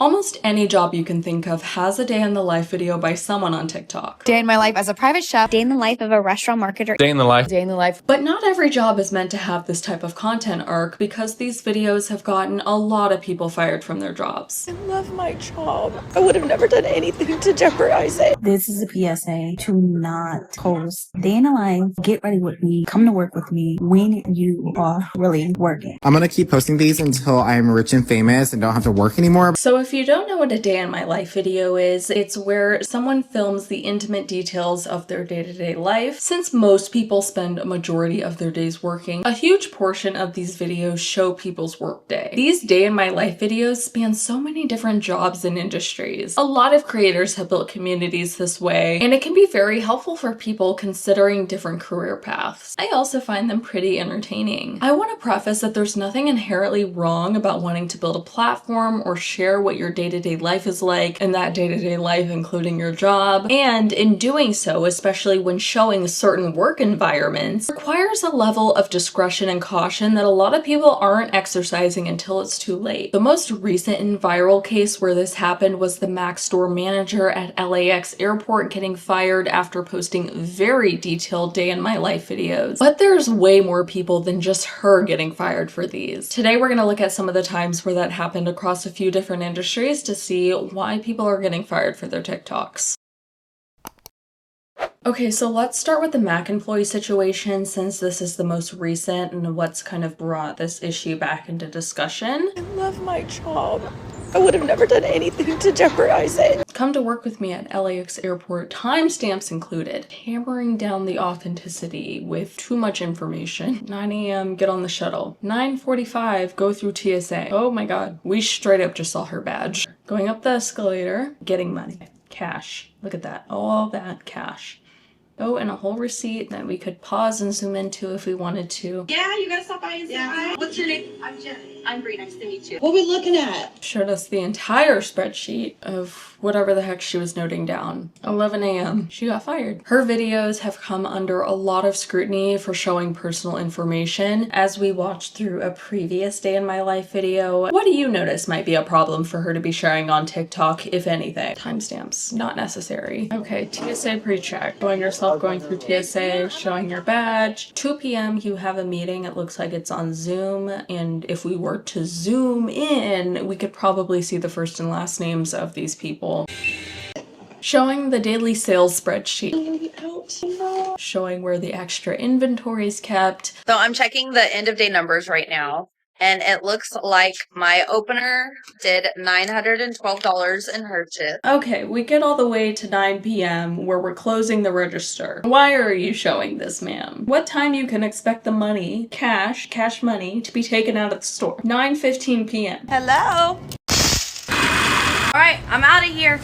Almost any job you can think of has a day in the life video by someone on TikTok. Day in my life as a private chef. Day in the life of a restaurant marketer. Day in the life. Day in the life. But not every job is meant to have this type of content arc because these videos have gotten a lot of people fired from their jobs. I love my job. I would have never done anything to jeopardize it. This is a PSA to not post day in the life, get ready with me, come to work with me when you are really working. I'm gonna keep posting these until I'm rich and famous and don't have to work anymore. So if you don't know what a day in my life video is, it's where someone films the intimate details of their day-to-day life. Since most people spend a majority of their days working, a huge portion of these videos show people's workday. These day in my life videos span so many different jobs and industries. A lot of creators have built communities this way, and it can be very helpful for people considering different career paths. I also find them pretty entertaining. I want to preface that there's nothing inherently wrong about wanting to build a platform or share what your day-to-day life is like, and that day-to-day life including your job. And in doing so, especially when showing certain work environments, requires a level of discretion and caution that a lot of people aren't exercising until it's too late. The most recent and viral case where this happened was the Mac store manager at LAX airport getting fired after posting very detailed day in my life videos. But there's way more people than just her getting fired for these. Today we're going to look at some of the times where that happened across a few different industries to see why people are getting fired for their TikToks. Okay, so let's start with the Mac employee situation since this is the most recent and what's kind of brought this issue back into discussion. I love my job. I would have never done anything to jeopardize it. Come to work with me at LAX airport, timestamps included. Hammering down the authenticity with too much information. 9 a.m. get on the shuttle. 9:45 go through TSA. Oh my god, we straight up just saw her badge. Going up the escalator, getting money. Cash. Look at that, all that cash. Oh, and a whole receipt that we could pause and zoom into if we wanted to. Yeah, you gotta stop by and say hi. What's your name? I'm Jen. I'm Bree. Nice to meet you. What are we looking at? Showed us the entire spreadsheet of whatever the heck she was noting down. 11 a.m. She got fired. Her videos have come under a lot of scrutiny for showing personal information. As we watched through a previous day in my life video, what do you notice might be a problem for her to be sharing on TikTok, if anything? Timestamps, not necessary. Okay, TSA pre-check. Showing yourself going through TSA, showing your badge. 2 p.m. you have a meeting. It looks like it's on Zoom, and if we were to zoom in, we could probably see the first and last names of these people. Showing the daily sales spreadsheet. Showing where the extra inventory is kept. So I'm checking the end of day numbers right now, and it looks like my opener did $912 in her tip. Okay, we get all the way to 9 p.m. where we're closing the register. Why are you showing this, ma'am? What time you can expect the money, cash money, to be taken out of the store? 9:15 p.m. Hello? All right, I'm out of here.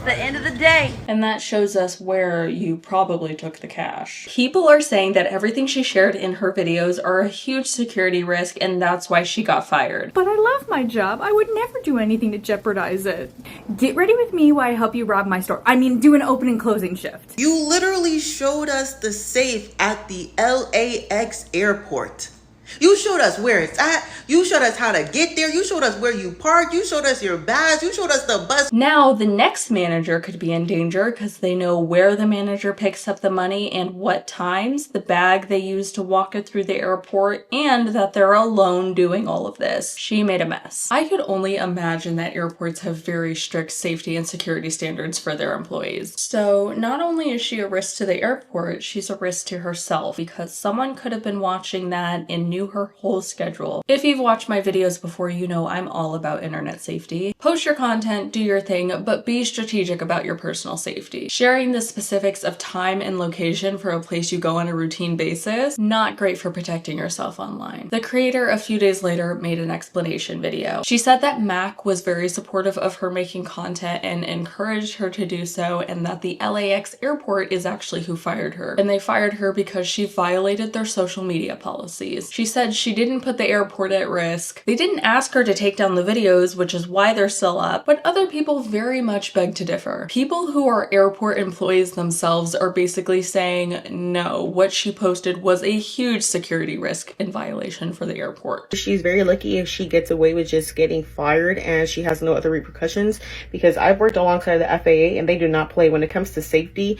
The end of the day. And that shows us where you probably took the cash. People are saying that everything she shared in her videos are a huge security risk and that's why she got fired. But I love my job. I would never do anything to jeopardize it. Get ready with me while I help you rob my store. I mean, do an open and closing shift. You literally showed us the safe at the LAX airport. You showed us where it's at. You showed us how to get there. You showed us where you park. You showed us your badge. You showed us the bus. Now the next manager could be in danger because they know where the manager picks up the money and what times, the bag they use to walk it through the airport, and that they're alone doing all of this. She made a mess. I could only imagine that airports have very strict safety and security standards for their employees. So not only is she a risk to the airport, she's a risk to herself because someone could have been watching that and knew her whole schedule. If you've watched my videos before, you know I'm all about internet safety. Post your content, do your thing, but be strategic about your personal safety. Sharing the specifics of time and location for a place you go on a routine basis, not great for protecting yourself online. The creator a few days later made an explanation video. She said that Mac was very supportive of her making content and encouraged her to do so, and that the LAX airport is actually who fired her. And they fired her because she violated their social media policies. She said she didn't put the airport at risk. They didn't ask her to take down the videos, which is why they're still up, but other people very much beg to differ. People who are airport employees themselves are basically saying, no, what she posted was a huge security risk and violation for the airport. She's very lucky if she gets away with just getting fired and she has no other repercussions, because I've worked alongside the FAA and they do not play when it comes to safety,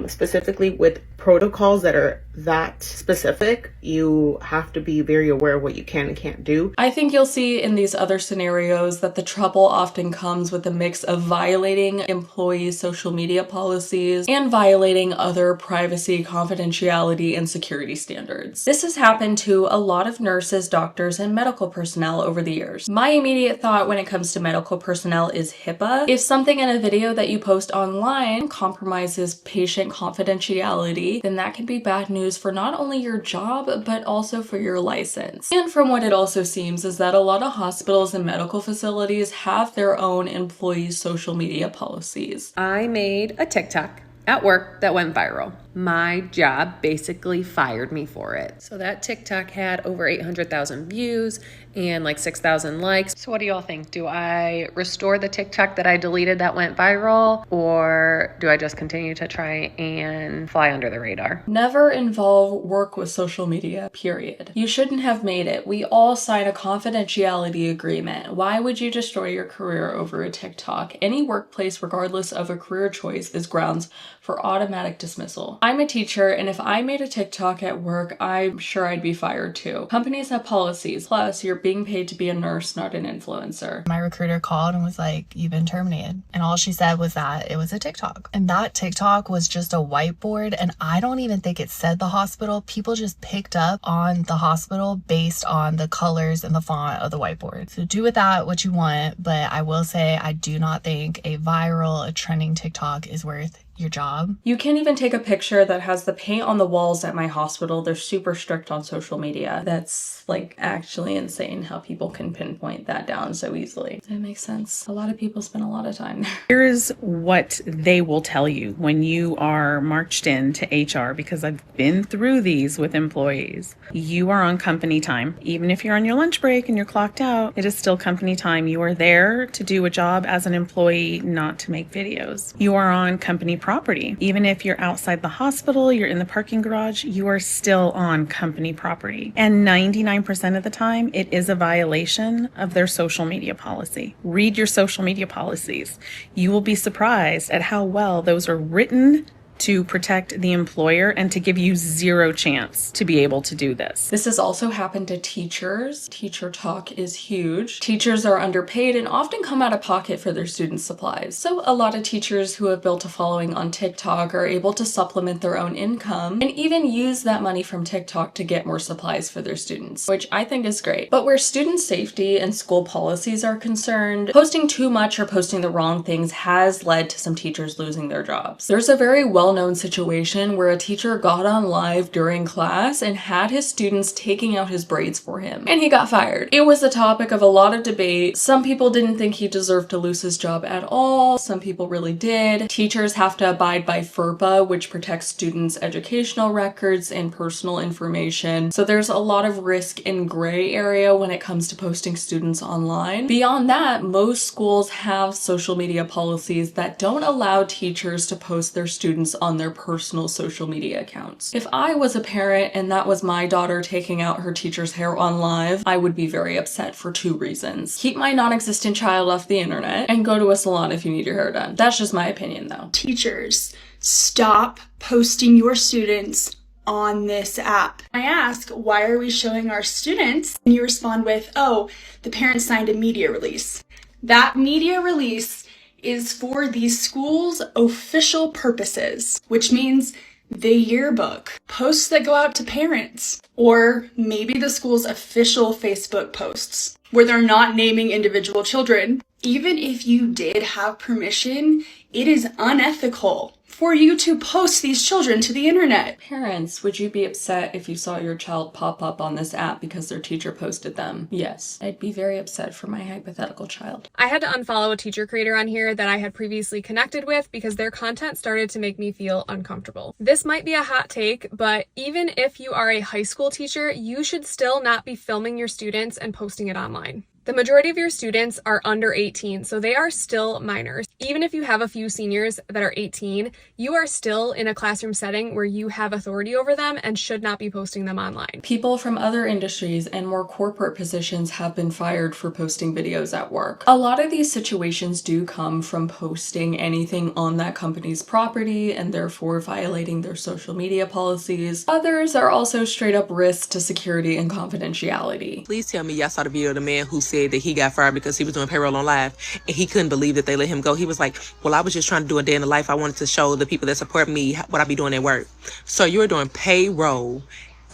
specifically with protocols that are that specific. You have to be very aware of what you can and can't do. I think you'll see in these other scenarios that the trouble often comes with a mix of violating employees' social media policies and violating other privacy, confidentiality, and security standards. This has happened to a lot of nurses, doctors, and medical personnel over the years. My immediate thought when it comes to medical personnel is HIPAA. If something in a video that you post online compromises patient confidentiality, then that can be bad news for not only your job, but also for your license. And from what it also seems is that a lot of hospitals and medical facilities have their own employees' social media policies. I made a TikTok at work that went viral. My job basically fired me for it. So that TikTok had over 800,000 views and like 6,000 likes. So what do y'all think? Do I restore the TikTok that I deleted that went viral, or do I just continue to try and fly under the radar? Never involve work with social media, period. You shouldn't have made it. We all sign a confidentiality agreement. Why would you destroy your career over a TikTok? Any workplace, regardless of a career choice, is grounds for automatic dismissal. I'm a teacher, and if I made a TikTok at work, I'm sure I'd be fired too. Companies have policies. Plus, you're being paid to be a nurse, not an influencer. My recruiter called and was like, you've been terminated. And all she said was that it was a TikTok. And that TikTok was just a whiteboard. And I don't even think it said the hospital. People just picked up on the hospital based on the colors and the font of the whiteboard. So do with that what you want. But I will say, I do not think a trending TikTok is worth your job. You can't even take a picture that has the paint on the walls at my hospital. They're super strict on social media. That's like actually insane how people can pinpoint that down so easily. It makes sense. A lot of people spend a lot of time there. Here's what they will tell you when you are marched into HR, because I've been through these with employees. You are on company time. Even if you're on your lunch break and you're clocked out, it is still company time. You are there to do a job as an employee, not to make videos. You are on company property. Even if you're outside the hospital, you're in the parking garage, you are still on company property. And 99% of the time, it is a violation of their social media policy. Read your social media policies. You will be surprised at how well those are written to protect the employer and to give you zero chance to be able to do this. This has also happened to teachers. Teacher talk is huge. Teachers are underpaid and often come out of pocket for their students' supplies. So a lot of teachers who have built a following on TikTok are able to supplement their own income and even use that money from TikTok to get more supplies for their students, which I think is great. But where student safety and school policies are concerned, posting too much or posting the wrong things has led to some teachers losing their jobs. There's a very well-known situation where a teacher got on live during class and had his students taking out his braids for him, and he got fired. It was the topic of a lot of debate. Some people didn't think he deserved to lose his job at all. Some people really did. Teachers have to abide by FERPA, which protects students' educational records and personal information. So there's a lot of risk and gray area when it comes to posting students online. Beyond that, most schools have social media policies that don't allow teachers to post their students on their personal social media accounts. If I was a parent and that was my daughter taking out her teacher's hair on live, I would be very upset for two reasons. Keep my non-existent child off the internet and go to a salon if you need your hair done. That's just my opinion though. Teachers, stop posting your students on this app. I ask, why are we showing our students? And you respond with, oh, the parent signed a media release. That media release is for the school's official purposes, which means the yearbook, posts that go out to parents, or maybe the school's official Facebook posts where they're not naming individual children. Even if you did have permission, it is unethical for you to post these children to the internet. Parents, would you be upset if you saw your child pop up on this app because their teacher posted them? Yes, I'd be very upset for my hypothetical child. I had to unfollow a teacher creator on here that I had previously connected with because their content started to make me feel uncomfortable. This might be a hot take, but even if you are a high school teacher, you should still not be filming your students and posting it online. The majority of your students are under 18, so they are still minors. Even if you have a few seniors that are 18, you are still in a classroom setting where you have authority over them and should not be posting them online. People from other industries and more corporate positions have been fired for posting videos at work. A lot of these situations do come from posting anything on that company's property and therefore violating their social media policies. Others are also straight up risks to security and confidentiality. Please tell me y'all saw the video of the man who said that he got fired because he was doing payroll on live and he couldn't believe that they let him go. He was like, well, I was just trying to do a day in the life. I wanted to show the people that support me what I be doing at work. So you're doing payroll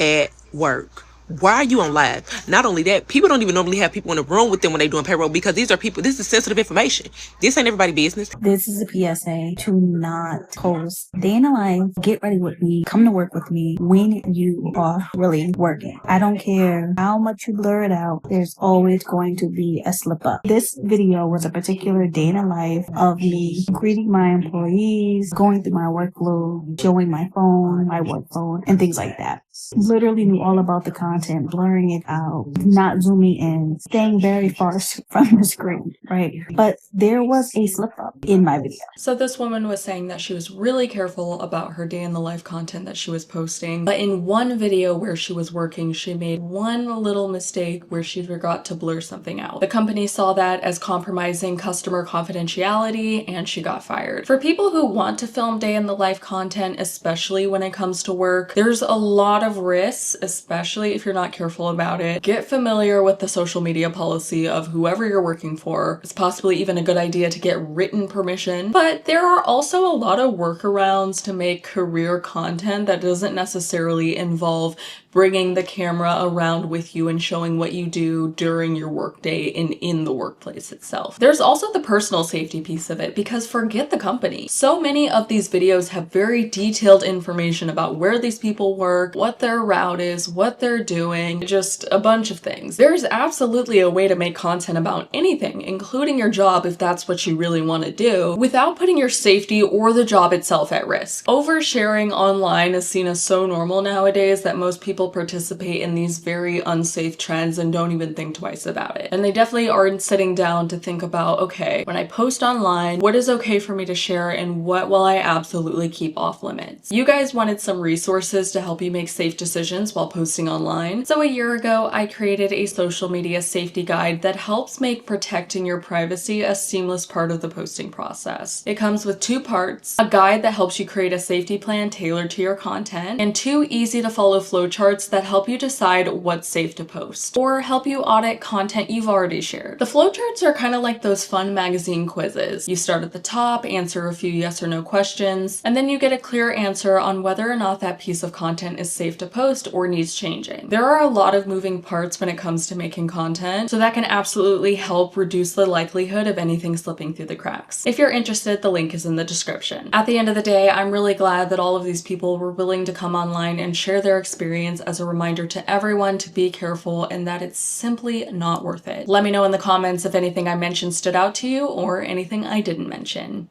at work. Why are you on live? Not only that, people don't even normally have people in the room with them when they're doing payroll because these are people, this is sensitive information. This ain't everybody's business. This is a PSA to not post day in the life, get ready with me, come to work with me when you are really working. I don't care how much you blur it out, there's always going to be a slip up. This video was a particular day in the life of me greeting my employees, going through my workflow, showing my phone, my work phone, and things like that. Literally knew all about the content, blurring it out, not zooming in, staying very far from the screen, right? But there was a slip up in my video. So this woman was saying that she was really careful about her day in the life content that she was posting, but in one video where she was working, she made one little mistake where she forgot to blur something out. The company saw that as compromising customer confidentiality and she got fired. For people who want to film day in the life content, especially when it comes to work, there's a lot of risks, especially if you're not careful about it. Get familiar with the social media policy of whoever you're working for. It's possibly even a good idea to get written permission, but there are also a lot of workarounds to make career content that doesn't necessarily involve bringing the camera around with you and showing what you do during your workday and in the workplace itself. There's also the personal safety piece of it, because forget the company. So many of these videos have very detailed information about where these people work, what their route is, what they're doing, just a bunch of things. There's absolutely a way to make content about anything, including your job if that's what you really want to do, without putting your safety or the job itself at risk. Oversharing online is seen as so normal nowadays that most people participate in these very unsafe trends and don't even think twice about it. And they definitely aren't sitting down to think about, okay, when I post online, what is okay for me to share and what will I absolutely keep off limits? You guys wanted some resources to help you make safe decisions while posting online. So a year ago, I created a social media safety guide that helps make protecting your privacy a seamless part of the posting process. It comes with 2 parts, a guide that helps you create a safety plan tailored to your content, and 2 easy to follow flowcharts that help you decide what's safe to post or help you audit content you've already shared. The flowcharts are kind of like those fun magazine quizzes. You start at the top, answer a few yes or no questions, and then you get a clear answer on whether or not that piece of content is safe to post or needs changing. There are a lot of moving parts when it comes to making content, so that can absolutely help reduce the likelihood of anything slipping through the cracks. If you're interested, the link is in the description. At the end of the day, I'm really glad that all of these people were willing to come online and share their experience as a reminder to everyone to be careful and that it's simply not worth it. Let me know in the comments if anything I mentioned stood out to you or anything I didn't mention.